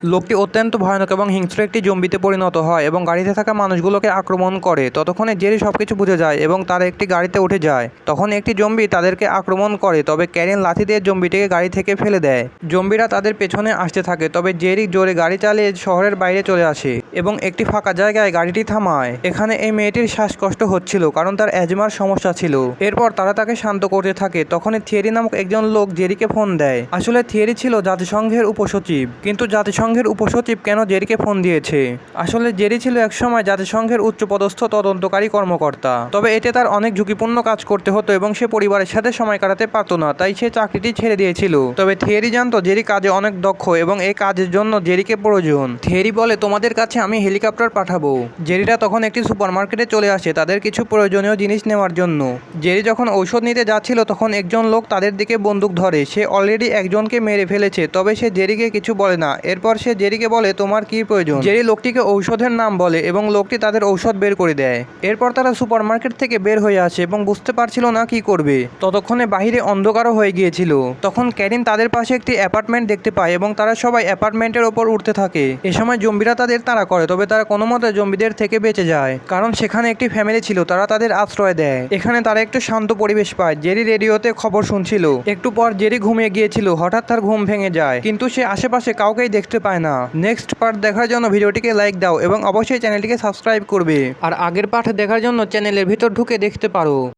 লোকটি অত্যন্ত ভয়ানক এবং হিংস্র একটি জম্বিতে পরিণত হয় এবং গাড়িতে থাকা মানুষগুলোকে আক্রমণ করে। ততক্ষণে জেরি সবকিছু বুঝে যায় এবং তারা একটি গাড়িতে উঠে যায়। তখন একটি জম্বি তাদেরকে আক্রমণ করে, তবে ক্যারেন লাথি দিয়ে জম্বিটিকে গাড়ি থেকে ফেলে দেয়। জম্বিরা তাদের পেছনে আসতে থাকে, তবে জেরি জোরে গাড়ি চালিয়ে শহরের বাইরে চলে আসে এবং একটি ফাঁকা জায়গায় গাড়িটি থামায়। এখানে এই মেয়েটির শ্বাসকষ্ট হচ্ছিল কারণ তার অ্যাজমার সমস্যা ছিল। এরপর তারা তাকে শান্ত করতে থাকে। তখনই থিয়েরি নামক একজন লোক জেরিকে ফোন দেয়। আসলে থিয়েরি ছিল জাতিসংঘের উপসচিব, কিন্তু জাতিসংঘের উপসচিব কেন জেরিকে ফোন দিয়েছে? আসলে জেরি ছিল একসময় জাতিসংঘের উচ্চপদস্থ তদন্তকারী কর্মকর্তা, তবে এতে তার অনেক ঝুঁকিপূর্ণ কাজ করতে হতো এবং সে পরিবারের সাথে সময় কাটাতে পারত না, তাই সে চাকরিটি ছেড়ে দিয়েছিল। তবে থিয়েরি জানতো জেরি কাজে অনেক দক্ষ এবং এই কাজের জন্য জেরিকে প্রয়োজন। থিয়েরি বলে, তোমাদের কাছে আমি হেলিকপ্টার পাঠাবো। জেরিরা তখন একটি সুপারমার্কেটে চলে আসে তাদের কিছু প্রয়োজনীয় জিনিস নেওয়ার জন্য। জেরি যখন ঔষধ নিতে যাচ্ছিল তখন একজন লোক তাদের দিকে বন্দুক ধরে। সে অলরেডি একজনকে মেরে ফেলেছে, তবে সে জেরিকে কিছু বলে না। এরপর সে জেরিকে বলে, তোমার কি প্রয়োজন? জেরি লোকটিকে ঔষধের নাম বলে এবং লোকটি তাদের ঔষধ বের করে দেয়। এরপর তারা সুপারমার্কেট থেকে বের হয়ে আসে এবং বুঝতে পারছিল না কি করবে। ততক্ষণে বাহিরে অন্ধকারও হয়ে গিয়েছিল। তখন ক্যারিন তাদের পাশে একটি অ্যাপার্টমেন্ট দেখতে পায় এবং তারা সবাই অ্যাপার্টমেন্টের ওপর উঠতে থাকে। এ সময় জম্বিরা তাদের তাড়া করে, তবে তারা কোনো মতে জম্বিদের থেকে বেঁচে যায় কারণ সেখানে একটি ফ্যামিলি ছিল, তারা তাদের আশ্রয় দেয়। এখানে তারা একটু শান্ত পরিবেশ পায়। জেরি রেডিওতে খবর শুনছিল। একটু পর জেরি ঘুমিয়ে গিয়েছিল। হঠাৎ তার ঘুম ভেঙে যায়, কিন্তু সে আশেপাশে কাউকেই দেখতে পায় না। নেক্সট পার্ট দেখার জন্য ভিডিওটিকে লাইক দাও এবং অবশ্যই চ্যানেলটিকে সাবস্ক্রাইব করবে। আর আগের পার্ট দেখার জন্য চ্যানেলের ভিতর ঢুকে দেখতে পারো।